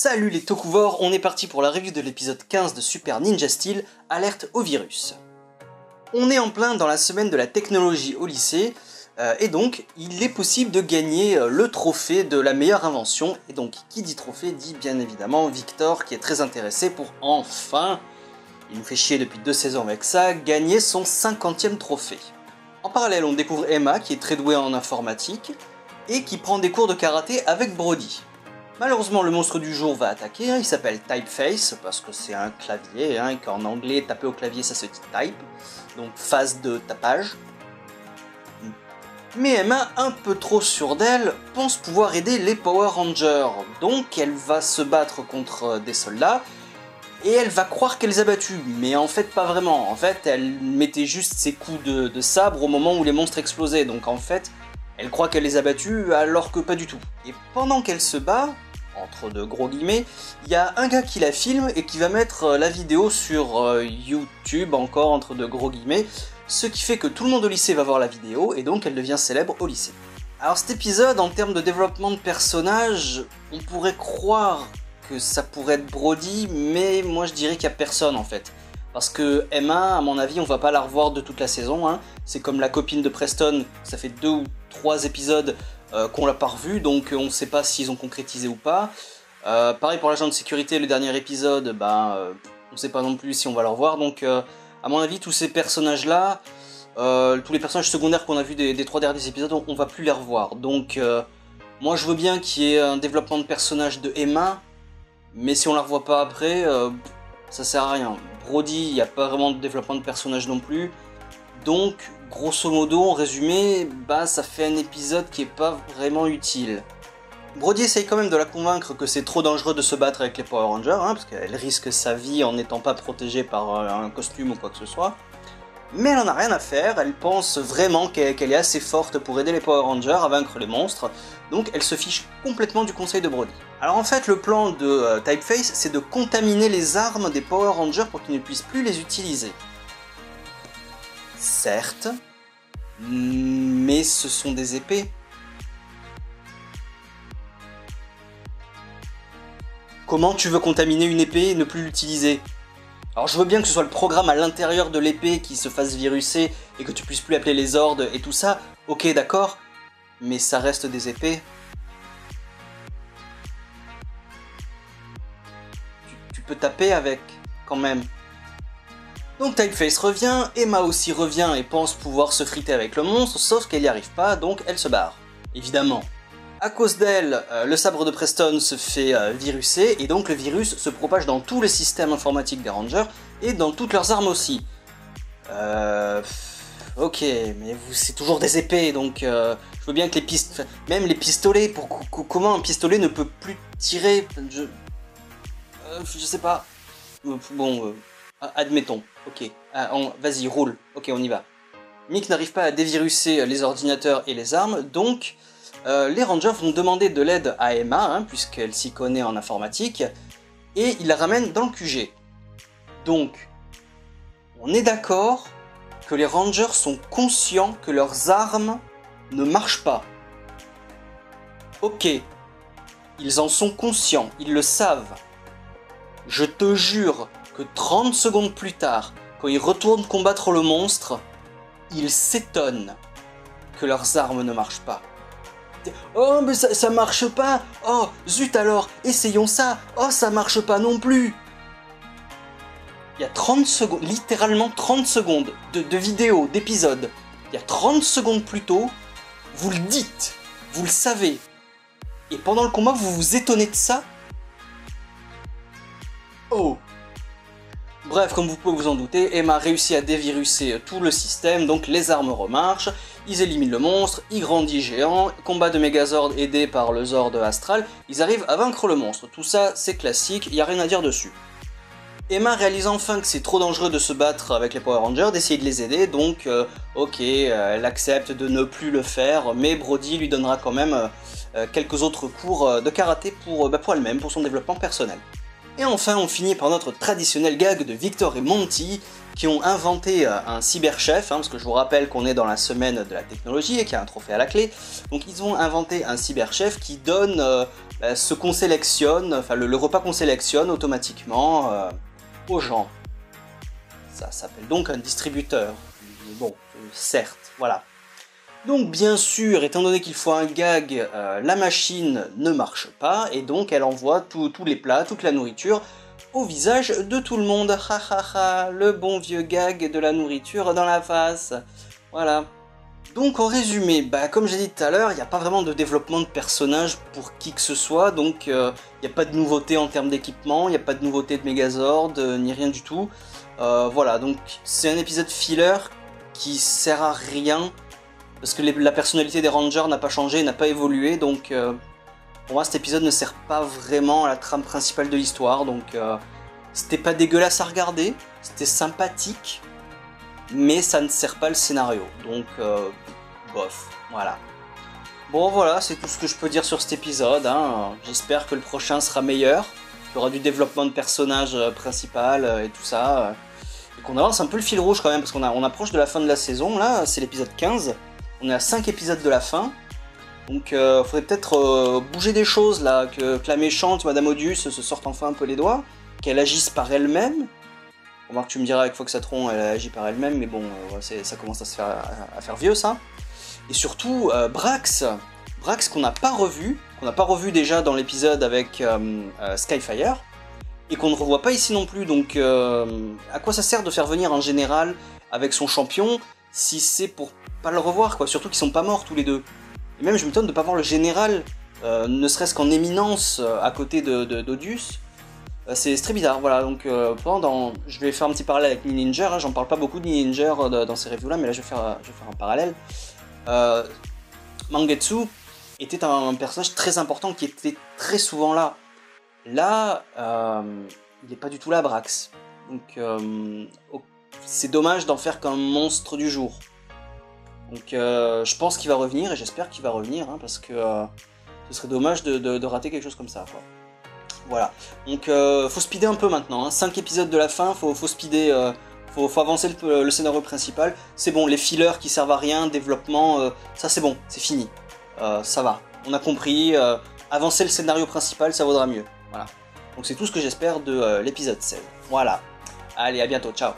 Salut les Tokuvors, on est parti pour la review de l'épisode 15 de Super Ninja Steel, Alerte au virus. On est en plein dans la semaine de la technologie au lycée, et donc il est possible de gagner le trophée de la meilleure invention, et donc qui dit trophée dit bien évidemment Victor qui est très intéressé pour enfin, il nous fait chier depuis 2 saisons avec ça, gagner son 50e trophée. En parallèle on découvre Emma qui est très douée en informatique, et qui prend des cours de karaté avec Brody. Malheureusement, le monstre du jour va attaquer, il s'appelle Typeface, parce que c'est un clavier, et qu'en anglais, taper au clavier, ça se dit type, donc phase de tapage. Mais Emma, un peu trop sûre d'elle, pense pouvoir aider les Power Rangers, donc elle va se battre contre des soldats, et elle va croire qu'elle les a battus, mais en fait pas vraiment, en fait elle mettait juste ses coups de sabre au moment où les monstres explosaient, donc en fait elle croit qu'elle les a battus alors que pas du tout. Et pendant qu'elle se bat, entre de gros guillemets, il y a un gars qui la filme et qui va mettre la vidéo sur YouTube, encore entre de gros guillemets, ce qui fait que tout le monde au lycée va voir la vidéo et donc elle devient célèbre au lycée. Alors cet épisode, en termes de développement de personnage, on pourrait croire que ça pourrait être Brody, mais moi je dirais qu'il n'y a personne en fait. Parce que Emma, à mon avis, on va pas la revoir de toute la saison, C'est comme la copine de Preston, ça fait 2 ou 3 épisodes qu'on l'a pas revue, donc on ne sait pas s'ils ont concrétisé ou pas. Pareil pour l'agent de sécurité, le dernier épisode, on ne sait pas non plus si on va le revoir, donc à mon avis, tous ces personnages-là, tous les personnages secondaires qu'on a vus des 3 derniers épisodes, on va plus les revoir. Donc moi je veux bien qu'il y ait un développement de personnage de Emma, mais si on la revoit pas après, ça sert à rien. Brody, il n'y a pas vraiment de développement de personnage non plus. Donc, grosso modo, en résumé, ça fait un épisode qui est pas vraiment utile. Brody essaye quand même de la convaincre que c'est trop dangereux de se battre avec les Power Rangers, parce qu'elle risque sa vie en n'étant pas protégée par un costume ou quoi que ce soit. Mais elle en a rien à faire, elle pense vraiment qu'elle est assez forte pour aider les Power Rangers à vaincre les monstres, donc elle se fiche complètement du conseil de Brody. Alors en fait, le plan de Typeface, c'est de contaminer les armes des Power Rangers pour qu'ils ne puissent plus les utiliser. Certes, mais ce sont des épées. Comment tu veux contaminer une épée et ne plus l'utiliser ? Alors je veux bien que ce soit le programme à l'intérieur de l'épée qui se fasse viruser et que tu puisses plus appeler les ordres et tout ça, ok d'accord, mais ça reste des épées. Tu peux taper avec, quand même. Donc Typeface revient, Emma aussi revient et pense pouvoir se friter avec le monstre, sauf qu'elle n'y arrive pas, donc elle se barre. Évidemment. À cause d'elle, le sabre de Preston se fait viruser, et donc le virus se propage dans tous les systèmes informatiques des Rangers, et dans toutes leurs armes aussi. Ok, mais c'est toujours des épées, donc je veux bien que même les pistolets, comment un pistolet ne peut plus tirer, je sais pas. Bon, admettons, ok, vas-y, roule, ok, on y va. Mick n'arrive pas à déviruser les ordinateurs et les armes, donc les Rangers vont demander de l'aide à Emma, puisqu'elle s'y connaît en informatique, et ils la ramènent dans le QG. Donc, on est d'accord que les Rangers sont conscients que leurs armes ne marchent pas. Ok, ils en sont conscients, ils le savent. Je te jure que 30 secondes plus tard, quand ils retournent combattre le monstre, ils s'étonnent que leurs armes ne marchent pas. Oh mais ça marche pas. Oh zut alors, essayons ça. Oh ça marche pas non plus. Il y a 30 secondes, littéralement 30 secondes de vidéo, d'épisode. Il y a 30 secondes plus tôt, vous le dites, vous le savez. Et pendant le combat, vous vous étonnez de ça? Oh. Bref, comme vous pouvez vous en douter, Emma réussit à déviruser tout le système, donc les armes remarchent, ils éliminent le monstre, il grandit géant, combat de Megazord aidé par le Zord astral, ils arrivent à vaincre le monstre. Tout ça, c'est classique, il n'y a rien à dire dessus. Emma réalise enfin que c'est trop dangereux de se battre avec les Power Rangers, d'essayer de les aider, donc ok, elle accepte de ne plus le faire, mais Brody lui donnera quand même quelques autres cours de karaté pour elle-même, pour son développement personnel. Et enfin, on finit par notre traditionnel gag de Victor et Monty, qui ont inventé un cyberchef, parce que je vous rappelle qu'on est dans la semaine de la technologie et qu'il y a un trophée à la clé. Donc ils ont inventé un cyberchef qui donne ce qu'on sélectionne, enfin le repas qu'on sélectionne automatiquement aux gens. Ça s'appelle donc un distributeur. Bon, certes, voilà. Donc bien sûr, étant donné qu'il faut un gag, la machine ne marche pas, et donc elle envoie tous les plats, toute la nourriture, au visage de tout le monde. Ha ha ha, le bon vieux gag de la nourriture dans la face. Voilà. Donc en résumé, comme j'ai dit tout à l'heure, il n'y a pas vraiment de développement de personnage pour qui que ce soit, donc il n'y a pas de nouveauté en termes d'équipement, il n'y a pas de nouveauté de Megazord, ni rien du tout. Voilà, donc c'est un épisode filler qui sert à rien, parce que la personnalité des Rangers n'a pas changé, n'a pas évolué, donc pour moi cet épisode ne sert pas vraiment à la trame principale de l'histoire, donc c'était pas dégueulasse à regarder, c'était sympathique, mais ça ne sert pas le scénario, donc bof, voilà. Bon voilà, c'est tout ce que je peux dire sur cet épisode, j'espère que le prochain sera meilleur, qu'il y aura du développement de personnage principal et tout ça, et qu'on avance un peu le fil rouge quand même, parce qu'on approche de la fin de la saison, là, c'est l'épisode 15, on est à 5 épisodes de la fin, donc faudrait peut-être bouger des choses là, que la méchante, Madame Odious, se sorte enfin un peu les doigts, qu'elle agisse par elle-même. Remarque, tu me diras avec Foxatron, elle agit par elle-même, mais bon, ça commence à se faire vieux ça. Et surtout, Brax qu'on n'a pas revu déjà dans l'épisode avec Skyfire, et qu'on ne revoit pas ici non plus, donc à quoi ça sert de faire venir un général avec son champion, si c'est pour pas le revoir, quoi, surtout qu'ils sont pas morts tous les deux. Et même je m'étonne de pas voir le général, ne serait-ce qu'en éminence, à côté d'Odious. C'est très bizarre, voilà, donc je vais faire un petit parallèle avec Ninja, j'en parle pas beaucoup de Ninja dans ces reviews là, mais là je vais faire un parallèle. Mangetsu était un personnage très important qui était très souvent là. Là, il n'est pas du tout là, Brax. Donc c'est dommage d'en faire qu'un monstre du jour. Donc je pense qu'il va revenir, et j'espère qu'il va revenir, parce que ce serait dommage de rater quelque chose comme ça, quoi. Voilà, donc faut speeder un peu maintenant, 5 épisodes de la fin, faut speeder, faut avancer le scénario principal. C'est bon, les fillers qui servent à rien, développement, ça c'est bon, c'est fini. Ça va, on a compris, avancer le scénario principal, ça vaudra mieux. Voilà, donc c'est tout ce que j'espère de l'épisode 16. Voilà, allez, à bientôt, ciao.